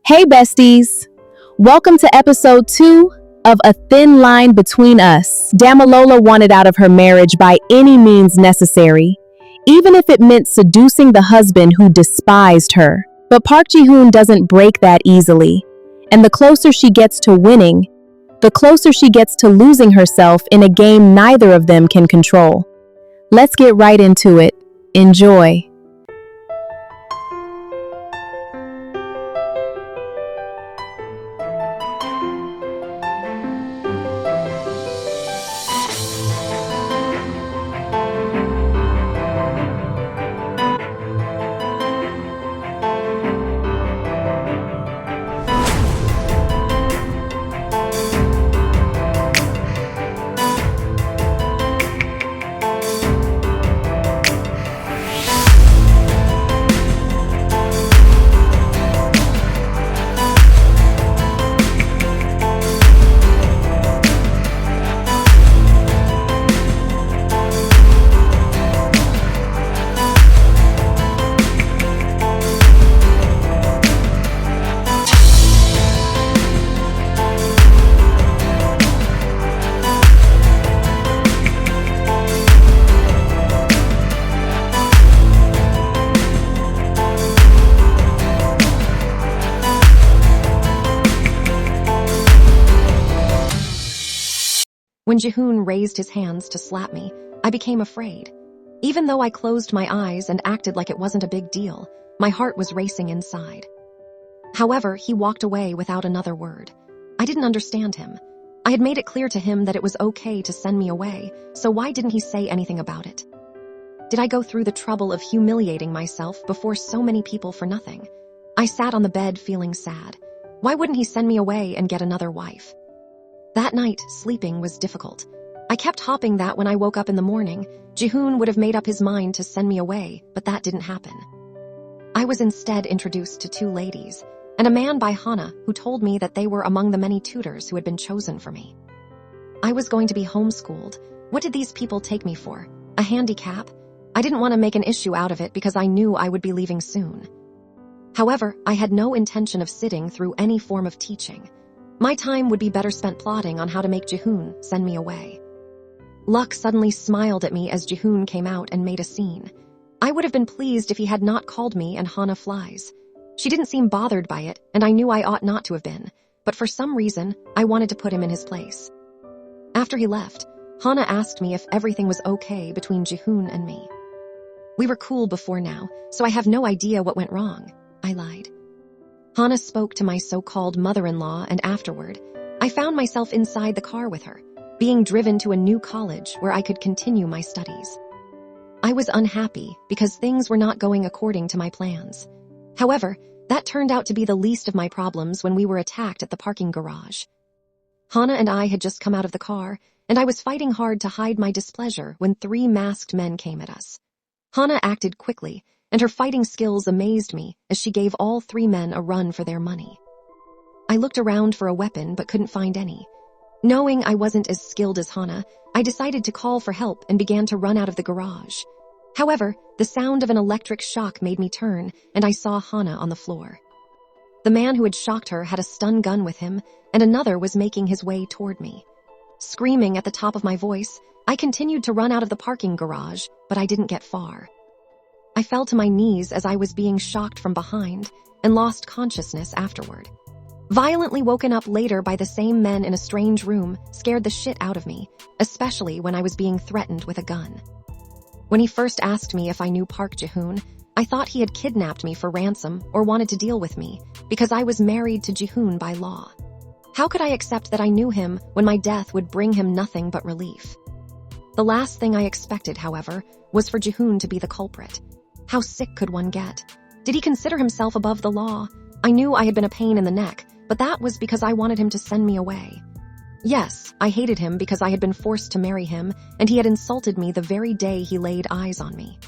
Hey, besties! Welcome to episode 2 of A Thin Line Between Us. Damilola wanted out of her marriage by any means necessary, even if it meant seducing the husband who despised her. But Park Jihoon doesn't break that easily, and the closer she gets to winning, the closer she gets to losing herself in a game neither of them can control. Let's get right into it. Enjoy. When Jihoon raised his hands to slap me, I became afraid. Even though I closed my eyes and acted like it wasn't a big deal, my heart was racing inside. However, he walked away without another word. I didn't understand him. I had made it clear to him that it was okay to send me away, so why didn't he say anything about it? Did I go through the trouble of humiliating myself before so many people for nothing? I sat on the bed feeling sad. Why wouldn't he send me away and get another wife? That night, sleeping was difficult. I kept hoping that when I woke up in the morning, Jihoon would have made up his mind to send me away, but that didn't happen. I was instead introduced to two ladies, and a man by Hana who told me that they were among the many tutors who had been chosen for me. I was going to be homeschooled. What did these people take me for? A handicap? I didn't want to make an issue out of it because I knew I would be leaving soon. However, I had no intention of sitting through any form of teaching. My time would be better spent plotting on how to make Jihoon send me away. Luck suddenly smiled at me as Jihoon came out and made a scene. I would have been pleased if he had not called me and Hana flies. She didn't seem bothered by it, and I knew I ought not to have been, but for some reason, I wanted to put him in his place. After he left, Hana asked me if everything was okay between Jihoon and me. We were cool before now, so I have no idea what went wrong, I lied. Hana spoke to my so-called mother-in-law, and afterward, I found myself inside the car with her, being driven to a new college where I could continue my studies. I was unhappy because things were not going according to my plans. However, that turned out to be the least of my problems when we were attacked at the parking garage. Hana and I had just come out of the car, and I was fighting hard to hide my displeasure when 3 masked men came at us. Hana acted quickly, and her fighting skills amazed me as she gave all 3 men a run for their money. I looked around for a weapon but couldn't find any. Knowing I wasn't as skilled as Hana, I decided to call for help and began to run out of the garage. However, the sound of an electric shock made me turn, and I saw Hana on the floor. The man who had shocked her had a stun gun with him, and another was making his way toward me. Screaming at the top of my voice, I continued to run out of the parking garage, but I didn't get far. I fell to my knees as I was being shocked from behind and lost consciousness afterward. Violently woken up later by the same men in a strange room scared the shit out of me, especially when I was being threatened with a gun. When he first asked me if I knew Park Jihoon, I thought he had kidnapped me for ransom or wanted to deal with me because I was married to Jihoon by law. How could I accept that I knew him when my death would bring him nothing but relief? The last thing I expected, however, was for Jihoon to be the culprit. How sick could one get? Did he consider himself above the law? I knew I had been a pain in the neck, but that was because I wanted him to send me away. Yes, I hated him because I had been forced to marry him, and he had insulted me the very day he laid eyes on me.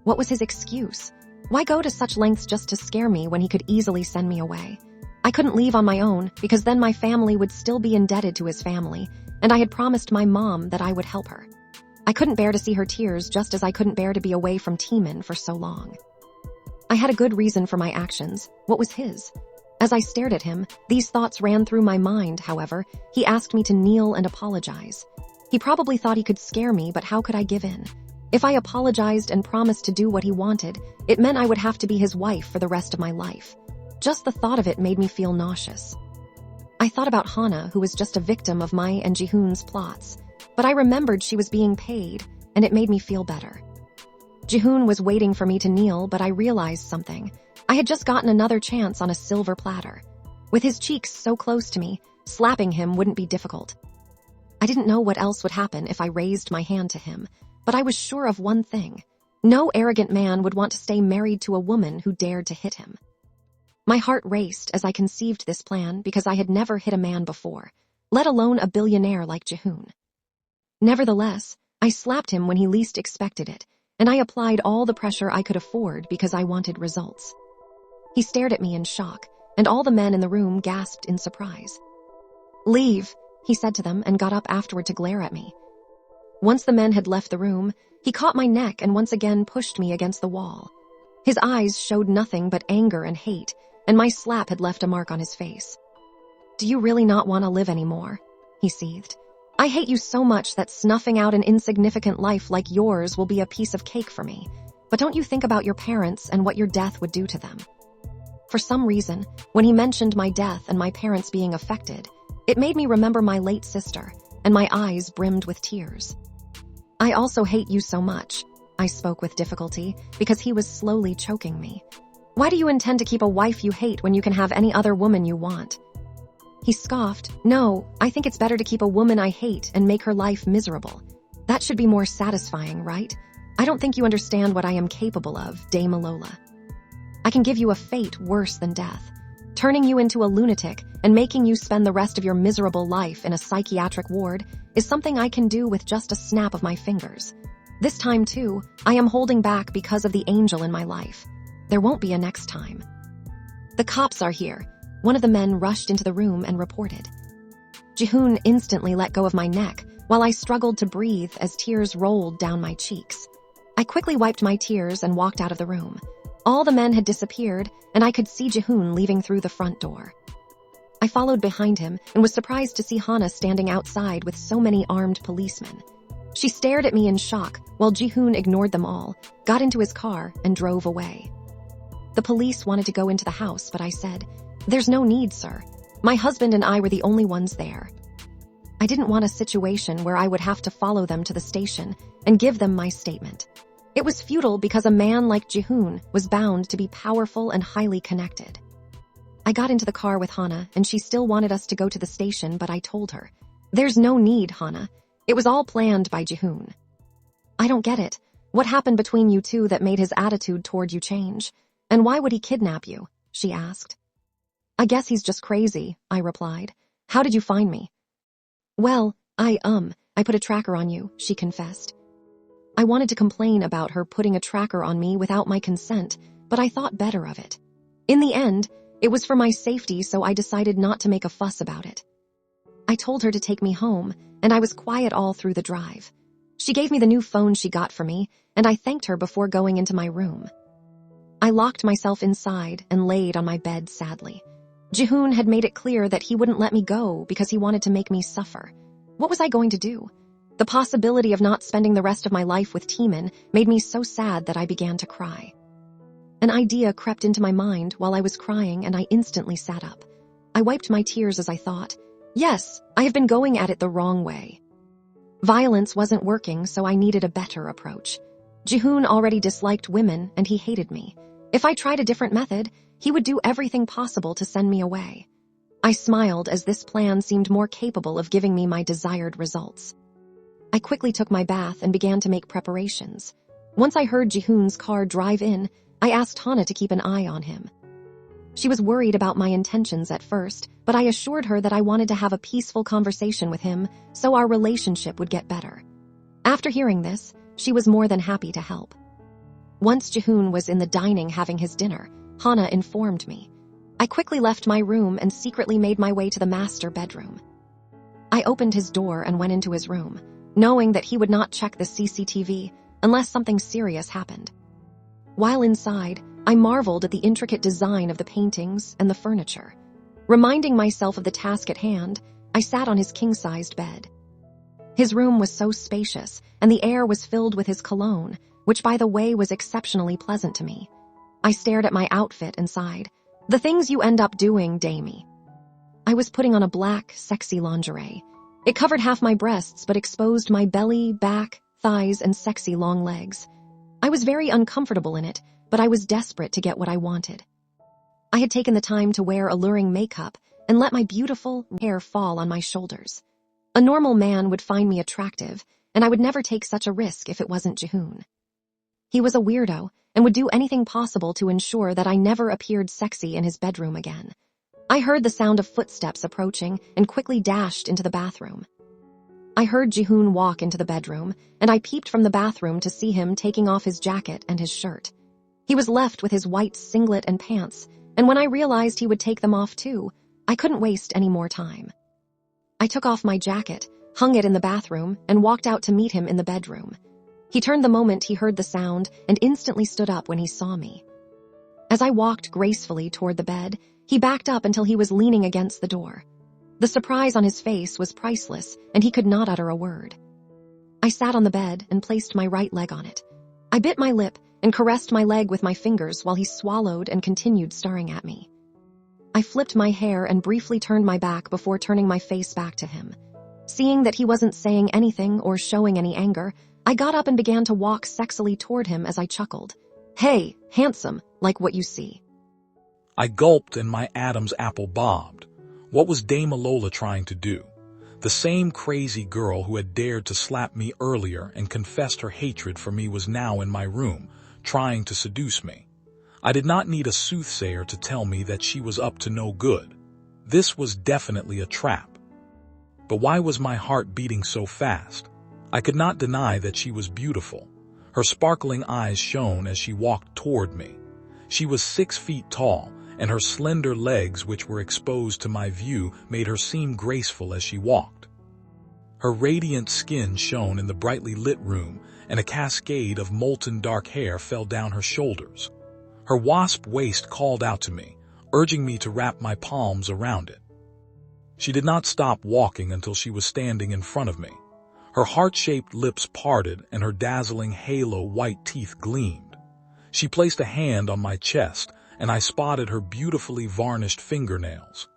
What was his excuse? Why go to such lengths just to scare me when he could easily send me away? I couldn't leave on my own because then my family would still be indebted to his family, and I had promised my mom that I would help her. I couldn't bear to see her tears just as I couldn't bear to be away from Teeman for so long. I had a good reason for my actions. What was his? As I stared at him, these thoughts ran through my mind, however. He asked me to kneel and apologize. He probably thought he could scare me, but how could I give in? If I apologized and promised to do what he wanted, it meant I would have to be his wife for the rest of my life. Just the thought of it made me feel nauseous. I thought about Hana, who was just a victim of my and Jihoon's plots, but I remembered she was being paid, and it made me feel better. Jihoon was waiting for me to kneel, but I realized something. I had just gotten another chance on a silver platter. With his cheeks so close to me, slapping him wouldn't be difficult. I didn't know what else would happen if I raised my hand to him, but I was sure of one thing. No arrogant man would want to stay married to a woman who dared to hit him. My heart raced as I conceived this plan because I had never hit a man before, let alone a billionaire like Jihoon. Nevertheless, I slapped him when he least expected it, and I applied all the pressure I could afford because I wanted results. He stared at me in shock, and all the men in the room gasped in surprise. "Leave," he said to them and got up afterward to glare at me. Once the men had left the room, he caught my neck and once again pushed me against the wall. His eyes showed nothing but anger and hate, and my slap had left a mark on his face. "Do you really not want to live anymore?" he seethed. "I hate you so much that snuffing out an insignificant life like yours will be a piece of cake for me. But don't you think about your parents and what your death would do to them?" For some reason, when he mentioned my death and my parents being affected, it made me remember my late sister, and my eyes brimmed with tears. "I also hate you so much," I spoke with difficulty, because he was slowly choking me. "Why do you intend to keep a wife you hate when you can have any other woman you want?" He scoffed. "No, I think it's better to keep a woman I hate and make her life miserable. That should be more satisfying, right? I don't think you understand what I am capable of, Damilola. I can give you a fate worse than death. Turning you into a lunatic and making you spend the rest of your miserable life in a psychiatric ward is something I can do with just a snap of my fingers. This time, too, I am holding back because of the angel in my life. There won't be a next time." "The cops are here," one of the men rushed into the room and reported. Jihoon instantly let go of my neck while I struggled to breathe as tears rolled down my cheeks. I quickly wiped my tears and walked out of the room. All the men had disappeared, and I could see Jihoon leaving through the front door. I followed behind him and was surprised to see Hana standing outside with so many armed policemen. She stared at me in shock while Jihoon ignored them all, got into his car, and drove away. The police wanted to go into the house, but I said, "There's no need, sir. My husband and I were the only ones there." I didn't want a situation where I would have to follow them to the station and give them my statement. It was futile because a man like Jihoon was bound to be powerful and highly connected. I got into the car with Hana, and she still wanted us to go to the station, but I told her, "There's no need, Hana. It was all planned by Jihoon." "I don't get it. What happened between you two that made his attitude toward you change? And why would he kidnap you?" she asked. "I guess he's just crazy," I replied. "How did you find me?" "Well, I put a tracker on you," she confessed. I wanted to complain about her putting a tracker on me without my consent, but I thought better of it. In the end, it was for my safety, so I decided not to make a fuss about it. I told her to take me home, and I was quiet all through the drive. She gave me the new phone she got for me, and I thanked her before going into my room. I locked myself inside and laid on my bed sadly. Jihoon had made it clear that he wouldn't let me go because he wanted to make me suffer. What was I going to do? The possibility of not spending the rest of my life with Timan made me so sad that I began to cry. An idea crept into my mind while I was crying, and I instantly sat up. I wiped my tears as I thought, "Yes, I have been going at it the wrong way." Violence wasn't working, so I needed a better approach. Jihoon already disliked women, and he hated me. If I tried a different method, he would do everything possible to send me away. I smiled as this plan seemed more capable of giving me my desired results. I quickly took my bath and began to make preparations. Once I heard Jihoon's car drive in, I asked Hana to keep an eye on him. She was worried about my intentions at first, but I assured her that I wanted to have a peaceful conversation with him so our relationship would get better. After hearing this, she was more than happy to help. Once Jihoon was in the dining having his dinner, Hana informed me. I quickly left my room and secretly made my way to the master bedroom. I opened his door and went into his room, knowing that he would not check the CCTV unless something serious happened. While inside, I marveled at the intricate design of the paintings and the furniture. Reminding myself of the task at hand, I sat on his king-sized bed. His room was so spacious, and the air was filled with his cologne, which by the way was exceptionally pleasant to me. I stared at my outfit and sighed. The things you end up doing, Damie. I was putting on a black, sexy lingerie. It covered half my breasts but exposed my belly, back, thighs, and sexy long legs. I was very uncomfortable in it, but I was desperate to get what I wanted. I had taken the time to wear alluring makeup and let my beautiful hair fall on my shoulders. A normal man would find me attractive, and I would never take such a risk if it wasn't Jihoon. He was a weirdo and would do anything possible to ensure that I never appeared sexy in his bedroom again. I heard the sound of footsteps approaching and quickly dashed into the bathroom. I heard Jihoon walk into the bedroom, and I peeped from the bathroom to see him taking off his jacket and his shirt. He was left with his white singlet and pants, and when I realized he would take them off too, I couldn't waste any more time. I took off my jacket, hung it in the bathroom, and walked out to meet him in the bedroom. He turned the moment he heard the sound and instantly stood up when he saw me. As I walked gracefully toward the bed, he backed up until he was leaning against the door. The surprise on his face was priceless, and he could not utter a word. I sat on the bed and placed my right leg on it. I bit my lip and caressed my leg with my fingers while he swallowed and continued staring at me. I flipped my hair and briefly turned my back before turning my face back to him. Seeing that he wasn't saying anything or showing any anger, I got up and began to walk sexily toward him as I chuckled. "Hey, handsome, like what you see." I gulped and my Adam's apple bobbed. What was Damilola trying to do? The same crazy girl who had dared to slap me earlier and confessed her hatred for me was now in my room, trying to seduce me. I did not need a soothsayer to tell me that she was up to no good. This was definitely a trap. But why was my heart beating so fast? I could not deny that she was beautiful. Her sparkling eyes shone as she walked toward me. She was 6 feet tall, and her slender legs, which were exposed to my view, made her seem graceful as she walked. Her radiant skin shone in the brightly lit room, and a cascade of molten dark hair fell down her shoulders. Her wasp waist called out to me, urging me to wrap my palms around it. She did not stop walking until she was standing in front of me. Her heart-shaped lips parted and her dazzling halo white teeth gleamed. She placed a hand on my chest, and I spotted her beautifully varnished fingernails.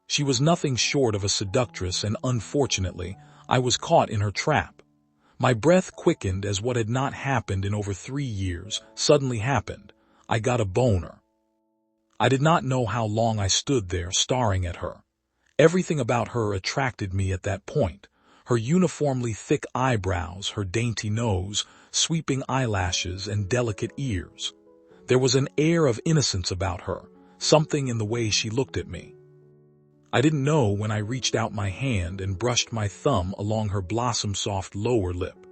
She was nothing short of a seductress, and unfortunately, I was caught in her trap. My breath quickened as what had not happened in over 3 years suddenly happened. I got a boner. I did not know how long I stood there staring at her. Everything about her attracted me at that point. Her uniformly thick eyebrows, her dainty nose, sweeping eyelashes, and delicate ears. There was an air of innocence about her, something in the way she looked at me. I didn't know when I reached out my hand and brushed my thumb along her blossom-soft lower lip.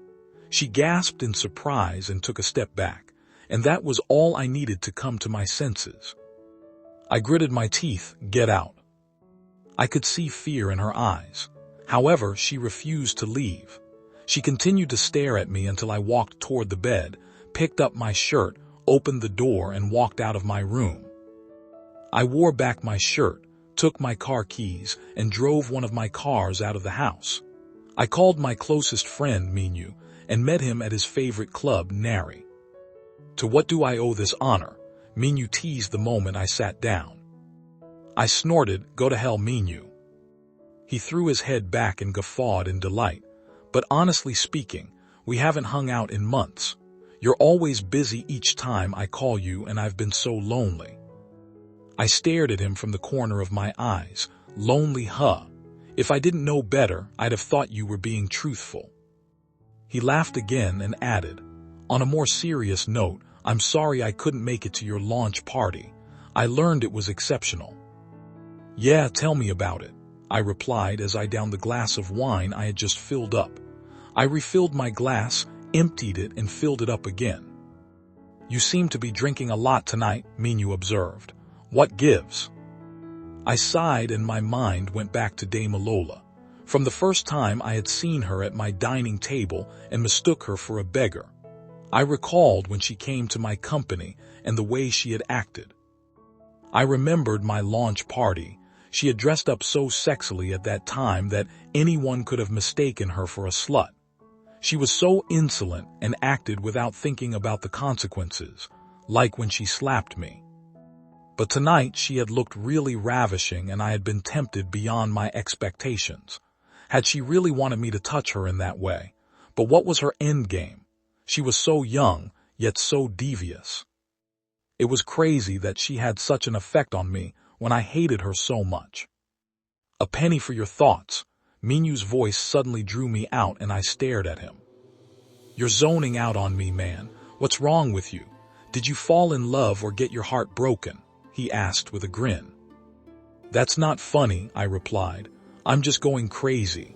She gasped in surprise and took a step back, and that was all I needed to come to my senses. I gritted my teeth. Get out. I could see fear in her eyes. However, she refused to leave. She continued to stare at me until I walked toward the bed, picked up my shirt, opened the door, and walked out of my room. I wore back my shirt, took my car keys, and drove one of my cars out of the house. I called my closest friend, Minyu, and met him at his favorite club, Nari. To what do I owe this honor? Minyu teased the moment I sat down. I snorted, go to hell, Minyu. He threw his head back and guffawed in delight. But honestly speaking, we haven't hung out in months. You're always busy each time I call you, and I've been so lonely. I stared at him from the corner of my eyes. Lonely, huh? If I didn't know better, I'd have thought you were being truthful. He laughed again and added, on a more serious note, I'm sorry I couldn't make it to your launch party. I learned it was exceptional. Yeah, tell me about it, I replied as I downed the glass of wine I had just filled up. I refilled my glass, emptied it, and filled it up again. You seem to be drinking a lot tonight, Minyu observed. What gives? I sighed and my mind went back to Damilola. From the first time I had seen her at my dining table and mistook her for a beggar. I recalled when she came to my company and the way she had acted. I remembered my launch party. She had dressed up so sexily at that time that anyone could have mistaken her for a slut. She was so insolent and acted without thinking about the consequences, like when she slapped me. But tonight she had looked really ravishing and I had been tempted beyond my expectations. Had she really wanted me to touch her in that way? But what was her end game? She was so young, yet so devious. It was crazy that she had such an effect on me when I hated her so much. A penny for your thoughts. Minyu's voice suddenly drew me out and I stared at him. You're zoning out on me, man. What's wrong with you? Did you fall in love or get your heart broken? He asked with a grin. That's not funny, I replied. I'm just going crazy.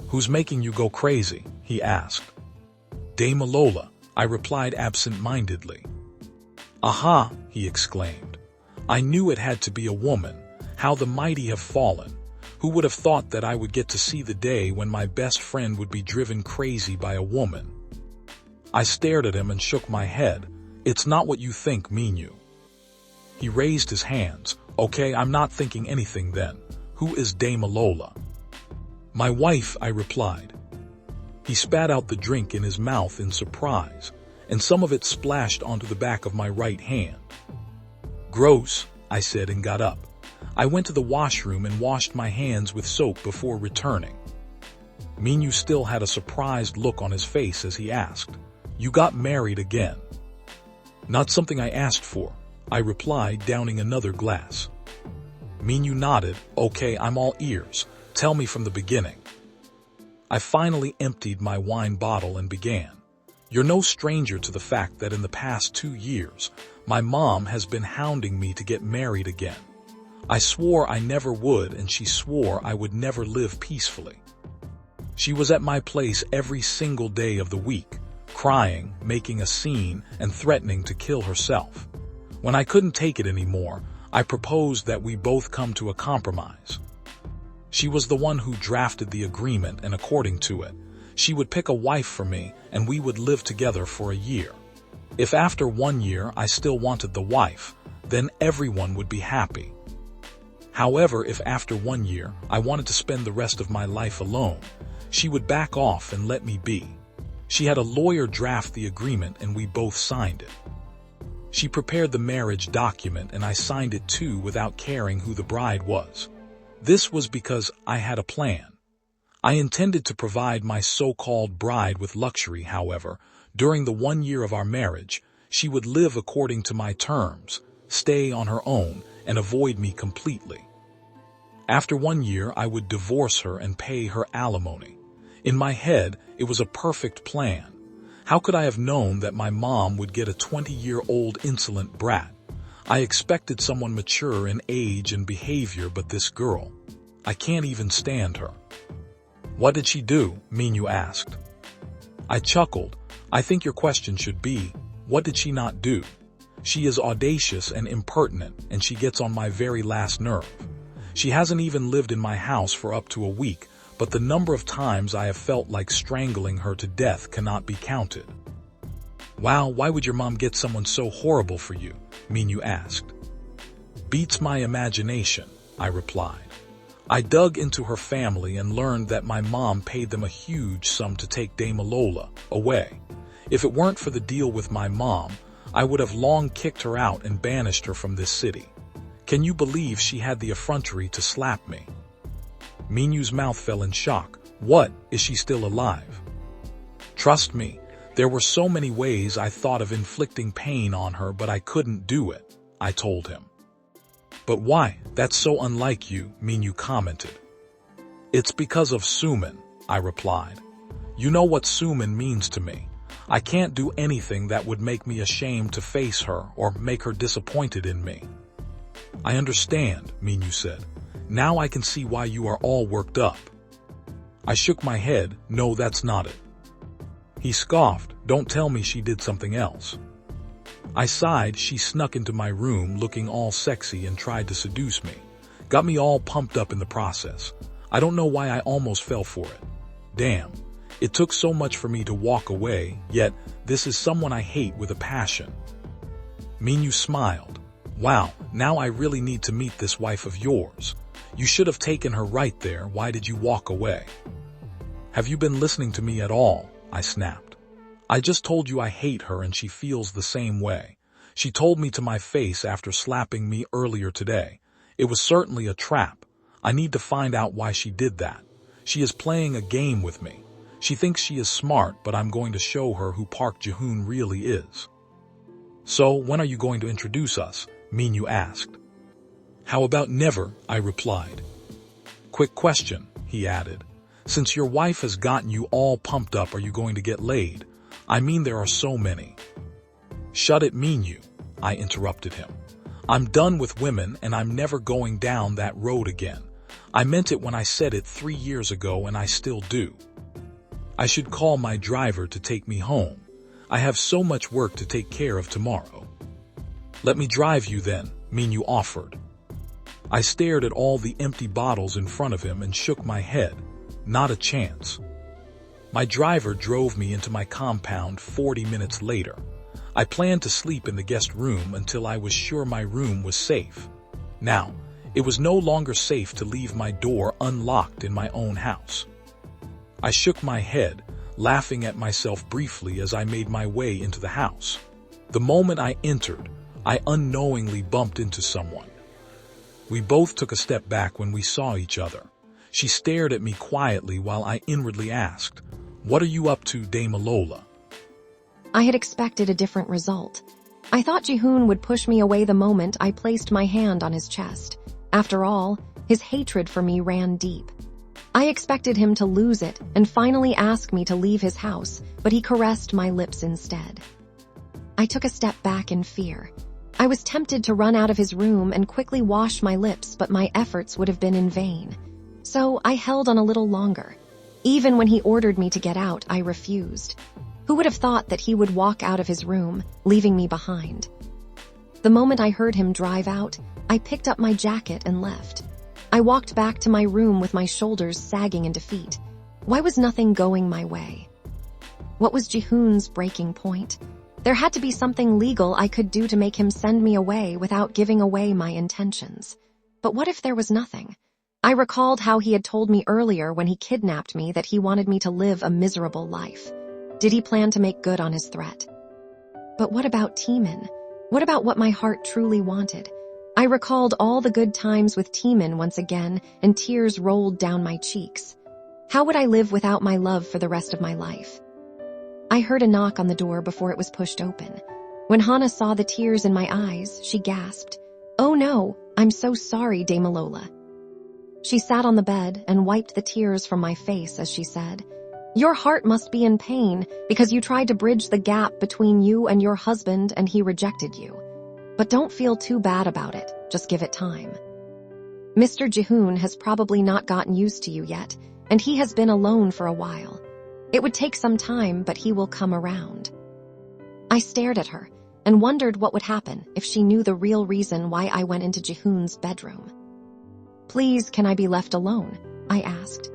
Who's making you go crazy? He asked. Damilola, I replied absent-mindedly. Aha, he exclaimed. I knew it had to be a woman. How the mighty have fallen. Who would have thought that I would get to see the day when my best friend would be driven crazy by a woman? I stared at him and shook my head. It's not what you think, Minyu. He raised his hands. Okay, I'm not thinking anything then. Who is Damilola? My wife, I replied. He spat out the drink in his mouth in surprise, and some of it splashed onto the back of my right hand. Gross, I said and got up. I went to the washroom and washed my hands with soap before returning. Minyu still had a surprised look on his face as he asked, You got married again? Not something I asked for, I replied, downing another glass. Minyu nodded. Okay, I'm all ears. Tell me from the beginning. I finally emptied my wine bottle and began. You're no stranger to the fact that in the past 2 years, my mom has been hounding me to get married again. I swore I never would, and she swore I would never live peacefully. She was at my place every single day of the week, crying, making a scene, and threatening to kill herself. When I couldn't take it anymore, I proposed that we both come to a compromise. She was the one who drafted the agreement, and according to it, she would pick a wife for me and we would live together for a year. If after 1 year I still wanted the wife, then everyone would be happy. However, if after 1 year I wanted to spend the rest of my life alone, she would back off and let me be. She had a lawyer draft the agreement and we both signed it. She prepared the marriage document and I signed it too without caring who the bride was. This was because I had a plan. I intended to provide my so-called bride with luxury, however. During the 1 year of our marriage, she would live according to my terms, stay on her own, and avoid me completely. After 1 year, I would divorce her and pay her alimony. In my head, it was a perfect plan. How could I have known that my mom would get a 20-year-old insolent brat? I expected someone mature in age and behavior, but this girl, I can't even stand her. What did she do? Minyu asked. I chuckled. I think your question should be, what did she not do? She is audacious and impertinent, and she gets on my very last nerve. She hasn't even lived in my house for up to a week, but the number of times I have felt like strangling her to death cannot be counted. Wow, why would your mom get someone so horrible for you? Minyu asked. Beats my imagination, I replied. I dug into her family and learned that my mom paid them a huge sum to take Damilola away. If it weren't for the deal with my mom, I would have long kicked her out and banished her from this city. Can you believe she had the effrontery to slap me? Minyu's mouth fell in shock. What, is she still alive? Trust me, there were so many ways I thought of inflicting pain on her, but I couldn't do it, I told him. But why? That's so unlike you, Minyu commented. It's because of Suman, I replied. You know what Suman means to me. I can't do anything that would make me ashamed to face her or make her disappointed in me. I understand, Minyu said. Now I can see why you are all worked up. I shook my head. No, that's not it. He scoffed. Don't tell me she did something else. I sighed. She snuck into my room looking all sexy and tried to seduce me. Got me all pumped up in the process. I don't know why I almost fell for it. Damn. It took so much for me to walk away, yet this is someone I hate with a passion. Minyu smiled. Wow, now I really need to meet this wife of yours. You should have taken her right there. Why did you walk away? Have you been listening to me at all? I snapped. I just told you I hate her and she feels the same way. She told me to my face after slapping me earlier today. It was certainly a trap. I need to find out why she did that. She is playing a game with me. She thinks she is smart, but I'm going to show her who Park Jihoon really is. So, when are you going to introduce us? Minyu asked. How about never? I replied. Quick question, he added. Since your wife has gotten you all pumped up, are you going to get laid? I mean, there are so many. Shut it, Minyu, I interrupted him. I'm done with women and I'm never going down that road again. I meant it when I said it 3 years ago and I still do. I should call my driver to take me home. I have so much work to take care of tomorrow. Let me drive you then, Minyu offered. I stared at all the empty bottles in front of him and shook my head. Not a chance. My driver drove me into my compound 40 minutes later. I planned to sleep in the guest room until I was sure my room was safe. Now, it was no longer safe to leave my door unlocked in my own house. I shook my head, laughing at myself briefly as I made my way into the house. The moment I entered, I unknowingly bumped into someone. We both took a step back when we saw each other. She stared at me quietly while I inwardly asked, "What are you up to, Damilola?" I had expected a different result. I thought Jihoon would push me away the moment I placed my hand on his chest. After all, his hatred for me ran deep. I expected him to lose it and finally ask me to leave his house, but he caressed my lips instead. I took a step back in fear. I was tempted to run out of his room and quickly wash my lips, but my efforts would have been in vain. So I held on a little longer. Even when he ordered me to get out, I refused. Who would have thought that he would walk out of his room, leaving me behind? The moment I heard him drive out, I picked up my jacket and left. I walked back to my room with my shoulders sagging in defeat. Why was nothing going my way? What was Jihoon's breaking point? There had to be something legal I could do to make him send me away without giving away my intentions. But what if there was nothing? I recalled how he had told me earlier when he kidnapped me that he wanted me to live a miserable life. Did he plan to make good on his threat? But what about Taemin? What about what my heart truly wanted? I recalled all the good times with Taemin once again, and tears rolled down my cheeks. How would I live without my love for the rest of my life? I heard a knock on the door before it was pushed open. When Hana saw the tears in my eyes, she gasped, "Oh no, I'm so sorry, Damilola." She sat on the bed and wiped the tears from my face as she said, "Your heart must be in pain because you tried to bridge the gap between you and your husband and he rejected you. But don't feel too bad about it, just give it time. Mr. Jihoon has probably not gotten used to you yet, and he has been alone for a while. It would take some time, but he will come around." I stared at her and wondered what would happen if she knew the real reason why I went into Jihoon's bedroom. "Please, can I be left alone?" I asked.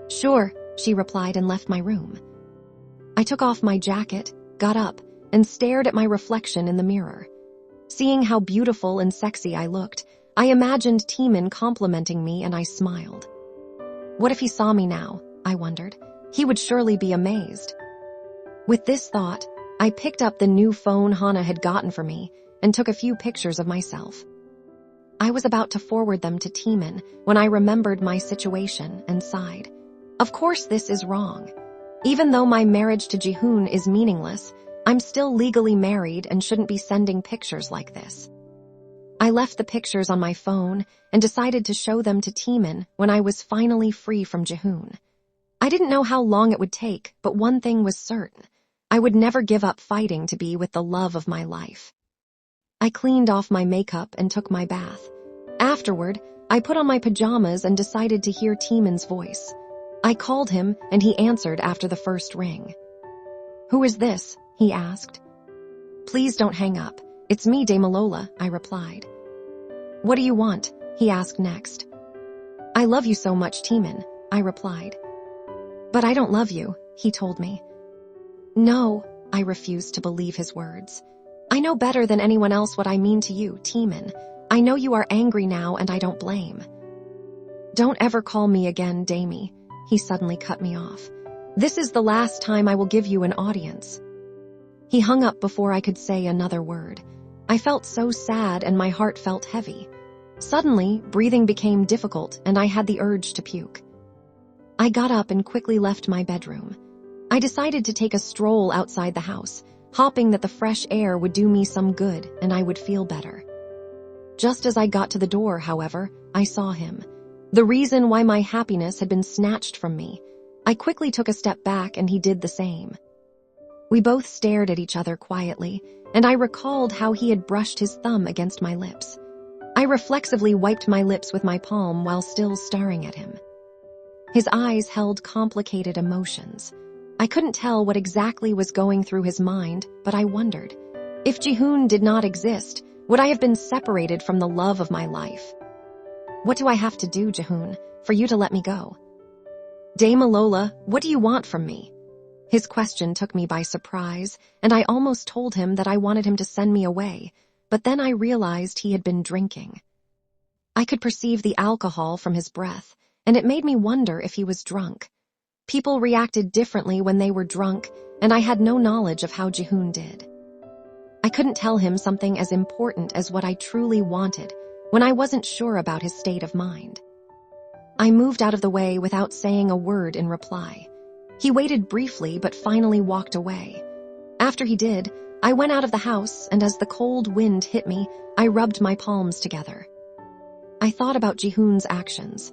"Sure," she replied and left my room. I took off my jacket, got up, and stared at my reflection in the mirror. Seeing how beautiful and sexy I looked, I imagined Taemin complimenting me and I smiled. What if he saw me now? I wondered. He would surely be amazed. With this thought, I picked up the new phone Hana had gotten for me and took a few pictures of myself. I was about to forward them to Taemin when I remembered my situation and sighed. Of course this is wrong. Even though my marriage to Jihoon is meaningless, I'm still legally married and shouldn't be sending pictures like this. I left the pictures on my phone and decided to show them to Taemin when I was finally free from Jihoon. I didn't know how long it would take, but one thing was certain. I would never give up fighting to be with the love of my life. I cleaned off my makeup and took my bath. Afterward, I put on my pajamas and decided to hear Taemin's voice. I called him and he answered after the first ring. "Who is this?" he asked. "Please don't hang up. It's me, Damilola," I replied. "What do you want?" he asked next. "I love you so much, Taemin," I replied. "But I don't love you," he told me. No, I refused to believe his words. I know better than anyone else what I mean to you, Teeman. I know you are angry now and I don't blame. Don't ever call me again, Damie. He suddenly cut me off. This is the last time I will give you an audience. He hung up before I could say another word. I felt so sad and my heart felt heavy. Suddenly, breathing became difficult and I had the urge to puke. I got up and quickly left my bedroom. I decided to take a stroll outside the house, hoping that the fresh air would do me some good and I would feel better. Just as I got to the door, however, I saw him. The reason why my happiness had been snatched from me. I quickly took a step back and he did the same. We both stared at each other quietly, and I recalled how he had brushed his thumb against my lips. I reflexively wiped my lips with my palm while still staring at him. His eyes held complicated emotions. I couldn't tell what exactly was going through his mind, but I wondered. If Jihoon did not exist, would I have been separated from the love of my life? What do I have to do, Jihoon, for you to let me go? Damilola, what do you want from me? His question took me by surprise, and I almost told him that I wanted him to send me away, but then I realized he had been drinking. I could perceive the alcohol from his breath, and it made me wonder if he was drunk. People reacted differently when they were drunk, and I had no knowledge of how Jihoon did. I couldn't tell him something as important as what I truly wanted when I wasn't sure about his state of mind. I moved out of the way without saying a word in reply. He waited briefly but finally walked away. After he did, I went out of the house, and as the cold wind hit me, I rubbed my palms together. I thought about Jihoon's actions.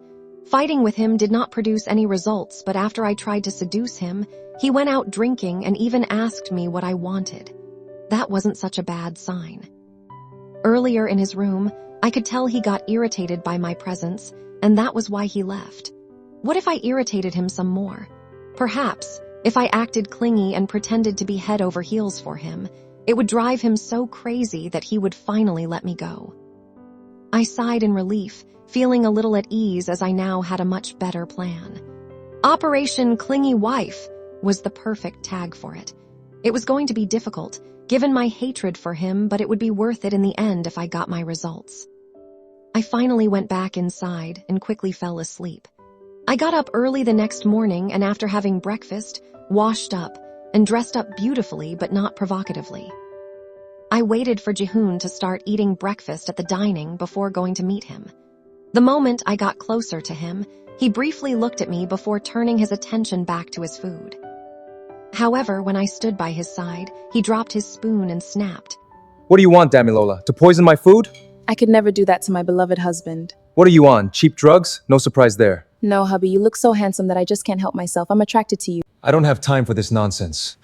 Fighting with him did not produce any results, but after I tried to seduce him, he went out drinking and even asked me what I wanted. That wasn't such a bad sign. Earlier in his room, I could tell he got irritated by my presence, and that was why he left. What if I irritated him some more? Perhaps, if I acted clingy and pretended to be head over heels for him, it would drive him so crazy that he would finally let me go. I sighed in relief, feeling a little at ease as I now had a much better plan. Operation Clingy Wife was the perfect tag for it. It was going to be difficult, given my hatred for him, but it would be worth it in the end if I got my results. I finally went back inside and quickly fell asleep. I got up early the next morning and after having breakfast, washed up, and dressed up beautifully but not provocatively. I waited for Jihoon to start eating breakfast at the dining before going to meet him. The moment I got closer to him, he briefly looked at me before turning his attention back to his food. However, when I stood by his side, he dropped his spoon and snapped. What do you want, Damilola? To poison my food? I could never do that to my beloved husband. What are you on? Cheap drugs? No surprise there. No, hubby, you look so handsome that I just can't help myself. I'm attracted to you. I don't have time for this nonsense.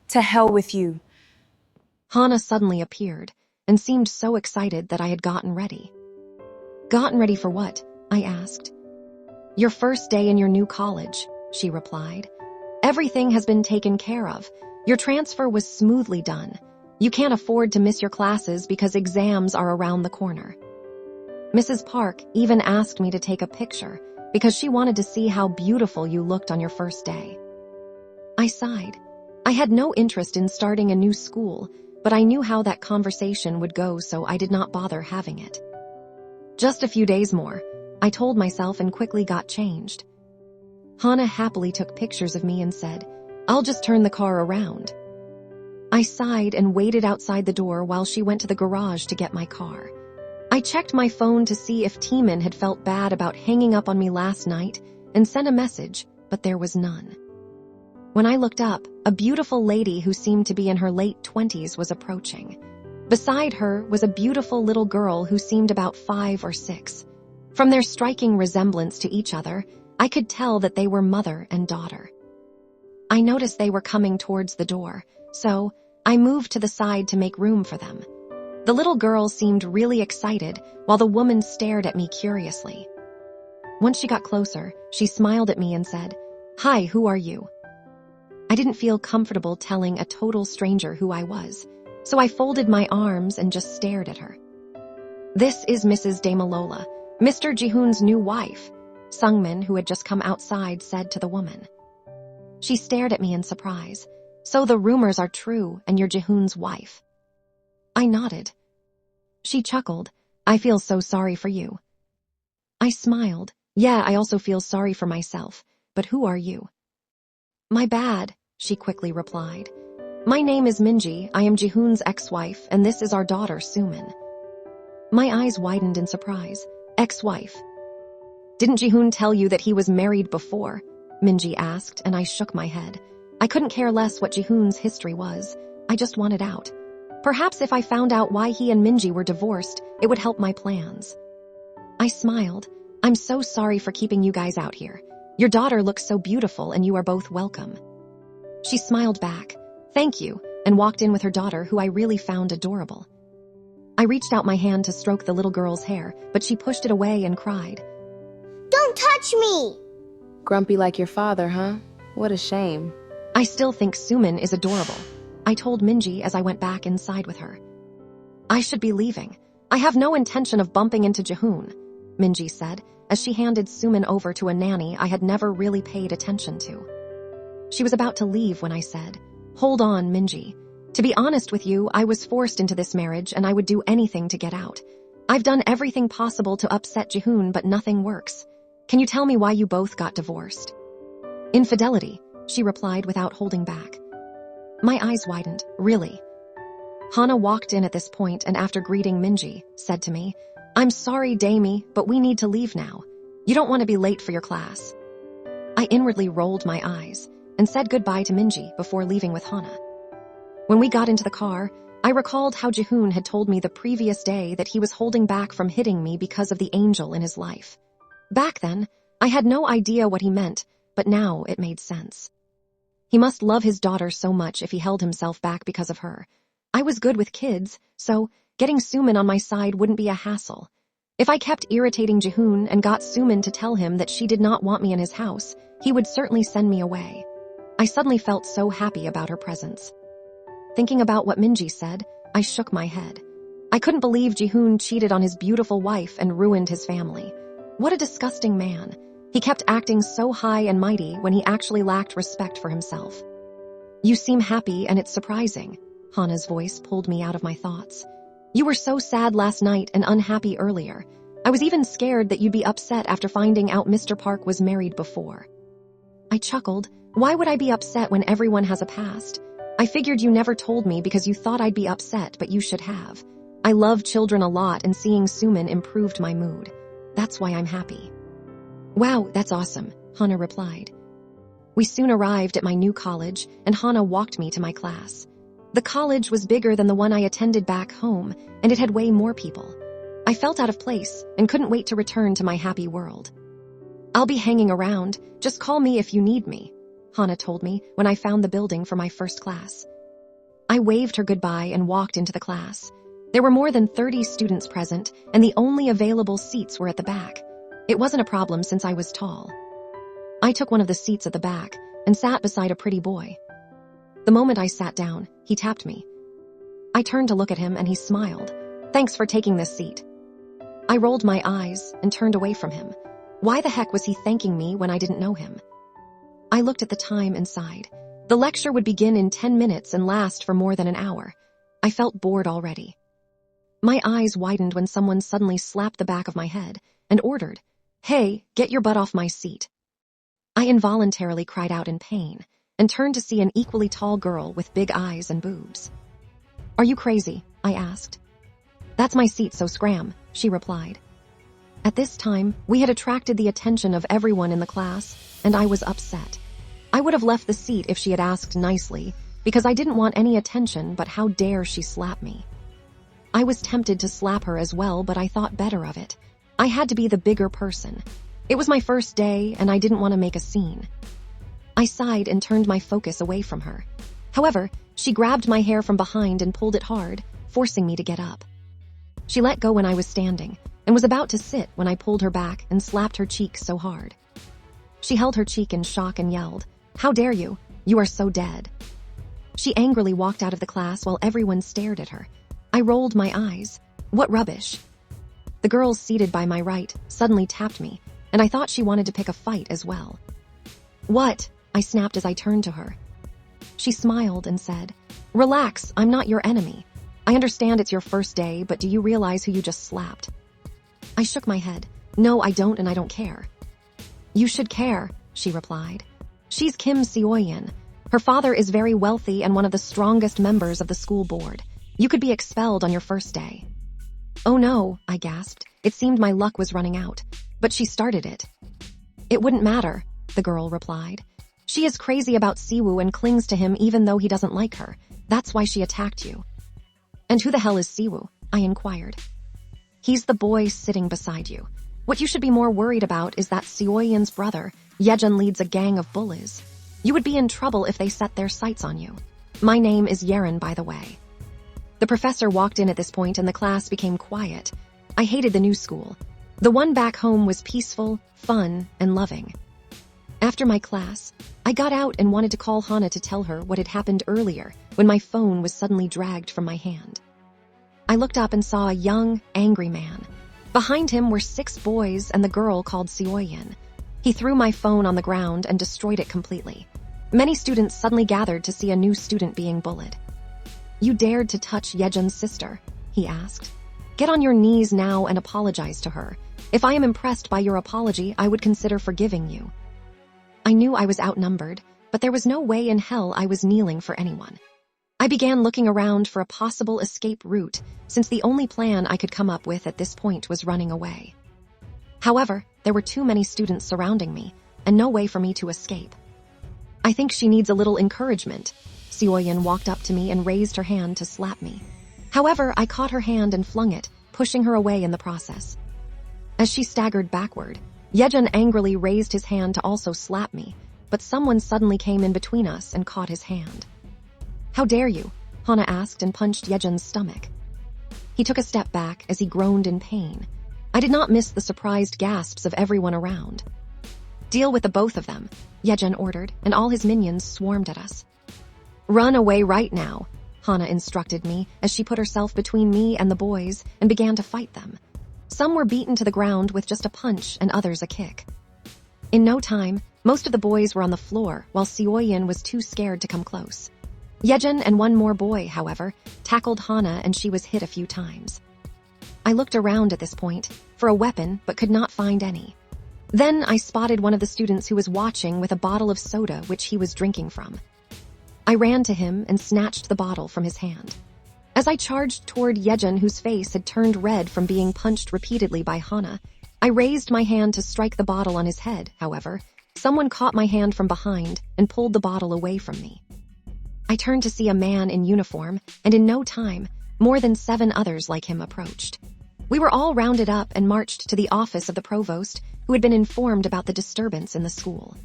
To hell with you. Hana suddenly appeared and seemed so excited that I had gotten ready. Gotten ready for what? I asked. Your first day in your new college, she replied. Everything has been taken care of. Your transfer was smoothly done. You can't afford to miss your classes because exams are around the corner. Mrs. Park even asked me to take a picture because she wanted to see how beautiful you looked on your first day. I sighed. I had no interest in starting a new school, but I knew how that conversation would go, so I did not bother having it. Just a few days more, I told myself and quickly got changed. Hana happily took pictures of me and said, I'll just turn the car around. I sighed and waited outside the door while she went to the garage to get my car. I checked my phone to see if Teeman had felt bad about hanging up on me last night and sent a message, but there was none. When I looked up, a beautiful lady who seemed to be in her late 20s was approaching. Beside her was a beautiful little girl who seemed about 5 or 6. From their striking resemblance to each other, I could tell that they were mother and daughter. I noticed they were coming towards the door, so I moved to the side to make room for them. The little girl seemed really excited while the woman stared at me curiously. Once she got closer, she smiled at me and said, Hi, who are you? I didn't feel comfortable telling a total stranger who I was, so I folded my arms and just stared at her. This is Mrs. Damilola, Mr. Jihoon's new wife, Sungmin, who had just come outside, said to the woman. She stared at me in surprise. So the rumors are true and you're Jihoon's wife. I nodded. She chuckled. I feel so sorry for you. I smiled. Yeah, I also feel sorry for myself. But who are you? My bad, she quickly replied. My name is Minji, I am Jihoon's ex-wife, and this is our daughter, Sumin. My eyes widened in surprise. Ex-wife. Didn't Jihoon tell you that he was married before? Minji asked, and I shook my head. I couldn't care less what Jihoon's history was. I just wanted out. Perhaps if I found out why he and Minji were divorced, it would help my plans. I smiled. I'm so sorry for keeping you guys out here. Your daughter looks so beautiful and you are both welcome. She smiled back. Thank you, and walked in with her daughter, who I really found adorable. I reached out my hand to stroke the little girl's hair, but she pushed it away and cried. Don't touch me! Grumpy like your father, huh? What a shame. I still think Sumin is adorable, I told Minji as I went back inside with her. I should be leaving. I have no intention of bumping into Jihoon, Minji said, as she handed Sumin over to a nanny I had never really paid attention to. She was about to leave when I said, Hold on, Minji. To be honest with you, I was forced into this marriage and I would do anything to get out. I've done everything possible to upset Jihoon, but nothing works. Can you tell me why you both got divorced? Infidelity, she replied without holding back. My eyes widened. Really? Hana walked in at this point and after greeting Minji, said to me, I'm sorry, Dami, but we need to leave now. You don't want to be late for your class. I inwardly rolled my eyes and said goodbye to Minji before leaving with Hana. When we got into the car, I recalled how Jihoon had told me the previous day that he was holding back from hitting me because of the angel in his life. Back then, I had no idea what he meant, but now it made sense. He must love his daughter so much if he held himself back because of her. I was good with kids, so getting Sumin on my side wouldn't be a hassle. If I kept irritating Jihoon and got Sumin to tell him that she did not want me in his house, he would certainly send me away. I suddenly felt so happy about her presence. Thinking about what Minji said, I shook my head. I couldn't believe Jihoon cheated on his beautiful wife and ruined his family. What a disgusting man. He kept acting so high and mighty when he actually lacked respect for himself. You seem happy and it's surprising. Hana's voice pulled me out of my thoughts. You were so sad last night and unhappy earlier. I was even scared that you'd be upset after finding out Mr. Park was married before. I chuckled. Why would I be upset when everyone has a past? I figured you never told me because you thought I'd be upset, but you should have. I love children a lot and seeing Sumin improved my mood. That's why I'm happy. Wow, that's awesome, Hana replied. We soon arrived at my new college and Hana walked me to my class. The college was bigger than the one I attended back home and it had way more people. I felt out of place and couldn't wait to return to my happy world. I'll be hanging around, just call me if you need me, Hana told me when I found the building for my first class. I waved her goodbye and walked into the class. There were more than 30 students present, and the only available seats were at the back. It wasn't a problem since I was tall. I took one of the seats at the back and sat beside a pretty boy. The moment I sat down, he tapped me. I turned to look at him and he smiled. Thanks for taking this seat. I rolled my eyes and turned away from him. Why the heck was he thanking me when I didn't know him? I looked at the time and sighed. The lecture would begin in 10 minutes and last for more than an hour. I felt bored already. My eyes widened when someone suddenly slapped the back of my head and ordered, Hey, get your butt off my seat. I involuntarily cried out in pain and turned to see an equally tall girl with big eyes and boobs. Are you crazy? I asked. That's my seat, so scram, she replied. At this time, we had attracted the attention of everyone in the class, and I was upset. I would have left the seat if she had asked nicely, because I didn't want any attention, but how dare she slap me? I was tempted to slap her as well, but I thought better of it. I had to be the bigger person. It was my first day, and I didn't want to make a scene. I sighed and turned my focus away from her. However, she grabbed my hair from behind and pulled it hard, forcing me to get up. She let go when I was standing, and was about to sit when I pulled her back and slapped her cheek so hard. She held her cheek in shock and yelled, How dare you? You are so dead. She angrily walked out of the class while everyone stared at her. I rolled my eyes. What rubbish. The girl seated by my right suddenly tapped me, and I thought she wanted to pick a fight as well. What? I snapped as I turned to her. She smiled and said, "Relax, I'm not your enemy. I understand it's your first day, but do you realize who you just slapped?" I shook my head. "No, I don't, and I don't care." "You should care," she replied. "She's Kim Seoyeon. Her father is very wealthy and one of the strongest members of the school board. You could be expelled on your first day." "Oh no," I gasped. It seemed my luck was running out. "But she started it." "It wouldn't matter," the girl replied. "She is crazy about Siwoo and clings to him even though he doesn't like her. That's why she attacked you." "And who the hell is Siwoo?" I inquired. "He's the boy sitting beside you. What you should be more worried about is that Seoyeon's brother, Yejun, leads a gang of bullies. You would be in trouble if they set their sights on you. My name is Yeren, by the way." The professor walked in at this point and the class became quiet. I hated the new school. The one back home was peaceful, fun, and loving. After my class, I got out and wanted to call Hana to tell her what had happened earlier when my phone was suddenly dragged from my hand. I looked up and saw a young, angry man. Behind him were 6 boys and the girl called Seoyeon. He threw my phone on the ground and destroyed it completely. Many students suddenly gathered to see a new student being bullied. "You dared to touch Yejun's sister?" he asked. "Get on your knees now and apologize to her. If I am impressed by your apology, I would consider forgiving you." I knew I was outnumbered, but there was no way in hell I was kneeling for anyone. I began looking around for a possible escape route, since the only plan I could come up with at this point was running away. However, there were too many students surrounding me, and no way for me to escape. "I think she needs a little encouragement." Seoyeon walked up to me and raised her hand to slap me. However, I caught her hand and flung it, pushing her away in the process. As she staggered backward, Yejun angrily raised his hand to also slap me, but someone suddenly came in between us and caught his hand. "How dare you?" Hana asked and punched Yejun's stomach. He took a step back as he groaned in pain. I did not miss the surprised gasps of everyone around. "Deal with the both of them," Yejun ordered, and all his minions swarmed at us. "Run away right now," Hana instructed me as she put herself between me and the boys and began to fight them. Some were beaten to the ground with just a punch and others a kick. In no time, most of the boys were on the floor while Seoyeon was too scared to come close. Yejun and one more boy, however, tackled Hana and she was hit a few times. I looked around at this point for a weapon but could not find any. Then I spotted one of the students who was watching with a bottle of soda which he was drinking from. I ran to him and snatched the bottle from his hand. As I charged toward Yejun, whose face had turned red from being punched repeatedly by Hana, I raised my hand to strike the bottle on his head. However, someone caught my hand from behind and pulled the bottle away from me. I turned to see a man in uniform, and in no time, more than 7 others like him approached. We were all rounded up and marched to the office of the provost, who had been informed about the disturbance in the school.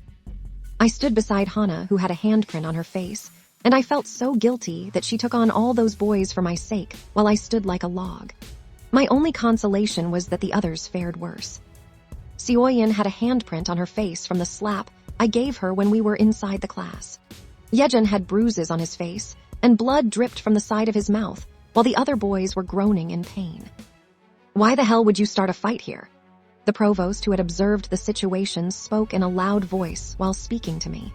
I stood beside Hana, who had a handprint on her face, and I felt so guilty that she took on all those boys for my sake while I stood like a log. My only consolation was that the others fared worse. Seoyeon had a handprint on her face from the slap I gave her when we were inside the class. Yejun had bruises on his face, and blood dripped from the side of his mouth, while the other boys were groaning in pain. "Why the hell would you start a fight here?" The provost, who had observed the situation, spoke in a loud voice while speaking to me.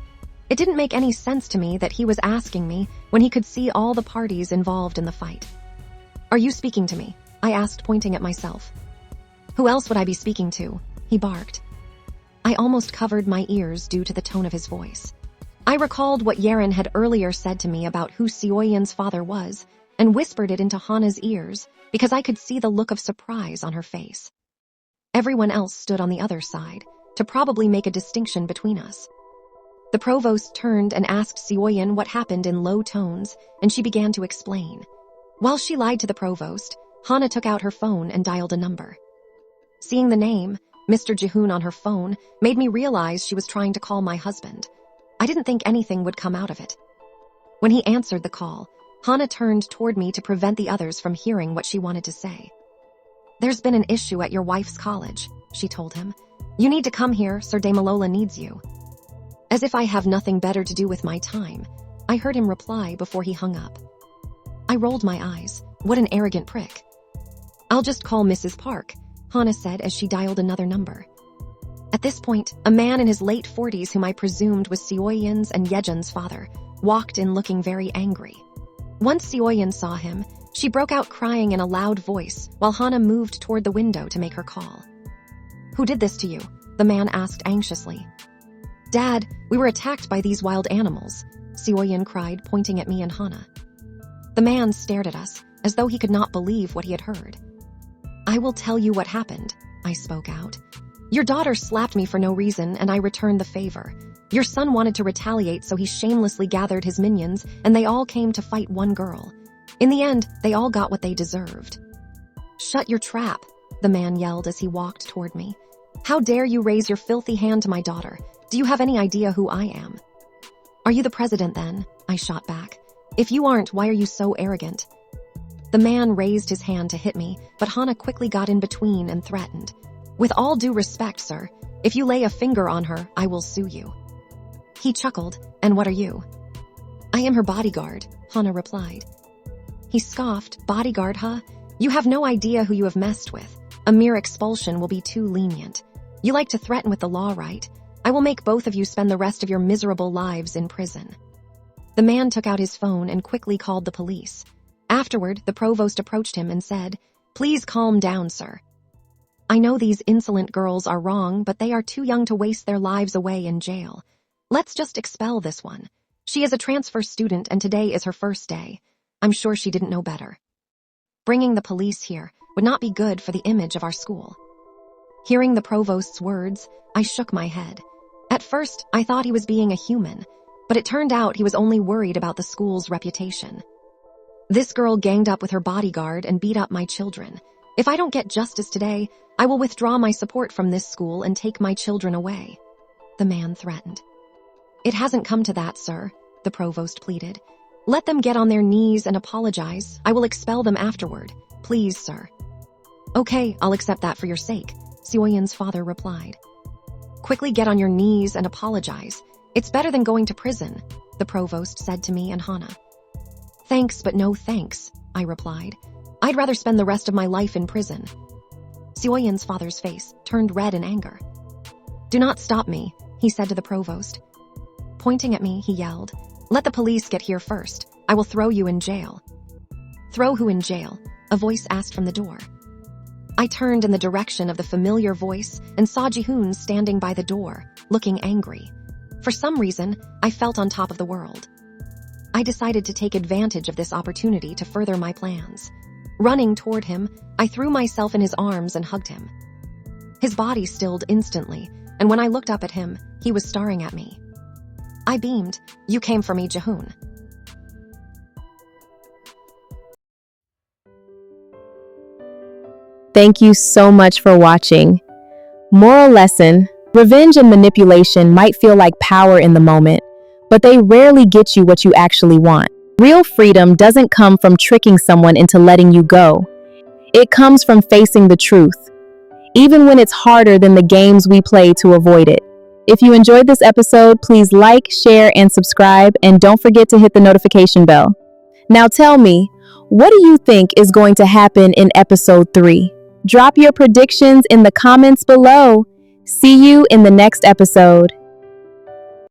It didn't make any sense to me that he was asking me when he could see all the parties involved in the fight. "Are you speaking to me?" I asked, pointing at myself. "Who else would I be speaking to?" he barked. I almost covered my ears due to the tone of his voice. I recalled what Yeren had earlier said to me about who Seoyeon's father was and whispered it into Hana's ears because I could see the look of surprise on her face. Everyone else stood on the other side to probably make a distinction between us. The provost turned and asked Seoyeon what happened in low tones, and she began to explain. While she lied to the provost, Hana took out her phone and dialed a number. Seeing the name, Mr. Jihoon, on her phone made me realize she was trying to call my husband. I didn't think anything would come out of it. When he answered the call, Hana turned toward me to prevent the others from hearing what she wanted to say. "There's been an issue at your wife's college," she told him. "You need to come here, Sir Damilola needs you." As if I have nothing better to do with my time, I heard him reply before he hung up. I rolled my eyes. What an arrogant prick. "I'll just call Mrs. Park," Hana said as she dialed another number. At this point, a man in his late 40s whom I presumed was Seoyin's and Yejun's father walked in looking very angry. Once Seoyin saw him, she broke out crying in a loud voice while Hana moved toward the window to make her call. "Who did this to you?" the man asked anxiously. "Dad, we were attacked by these wild animals," Seoyin cried, pointing at me and Hana. The man stared at us, as though he could not believe what he had heard. "I will tell you what happened," I spoke out. "Your daughter slapped me for no reason, and I returned the favor. Your son wanted to retaliate, so he shamelessly gathered his minions, and they all came to fight one girl. In the end, they all got what they deserved." "Shut your trap," the man yelled as he walked toward me. "How dare you raise your filthy hand to my daughter? Do you have any idea who I am?" "Are you the president then?" I shot back. "If you aren't, why are you so arrogant?" The man raised his hand to hit me, but Hana quickly got in between and threatened. "With all due respect, sir, if you lay a finger on her, I will sue you." He chuckled. "And what are you?" "I am her bodyguard," Hana replied. He scoffed. "Bodyguard, huh? You have no idea who you have messed with. A mere expulsion will be too lenient. You like to threaten with the law, right? I will make both of you spend the rest of your miserable lives in prison." The man took out his phone and quickly called the police. Afterward, the provost approached him and said, "Please calm down, sir. I know these insolent girls are wrong, but they are too young to waste their lives away in jail. Let's just expel this one. She is a transfer student and today is her first day. I'm sure she didn't know better. Bringing the police here would not be good for the image of our school." Hearing the provost's words, I shook my head. At first, I thought he was being a human, but it turned out he was only worried about the school's reputation. "This girl ganged up with her bodyguard and beat up my children. If I don't get justice today, I will withdraw my support from this school and take my children away," the man threatened. "It hasn't come to that, sir," the provost pleaded. "Let them get on their knees and apologize. I will expel them afterward. Please, sir." "Okay, I'll accept that for your sake," Seoyin's father replied. "Quickly get on your knees and apologize. It's better than going to prison," the provost said to me and Hana. "Thanks, but no thanks," I replied. "I'd rather spend the rest of my life in prison." Seoyin's father's face turned red in anger. "Do not stop me," he said to the provost. Pointing at me, he yelled, "Let the police get here first. I will throw you in jail." "Throw who in jail?" a voice asked from the door. I turned in the direction of the familiar voice and saw Jihoon standing by the door, looking angry. For some reason, I felt on top of the world. I decided to take advantage of this opportunity to further my plans. Running toward him, I threw myself in his arms and hugged him. His body stilled instantly, and when I looked up at him, he was staring at me. I beamed. "You came for me, Jihoon." Thank you so much for watching. Moral lesson: revenge and manipulation might feel like power in the moment, but they rarely get you what you actually want. Real freedom doesn't come from tricking someone into letting you go. It comes from facing the truth, even when it's harder than the games we play to avoid it. If you enjoyed this episode, please like, share, and subscribe, and don't forget to hit the notification bell. Now tell me, what do you think is going to happen in episode 3? Drop your predictions in the comments below. See you in the next episode.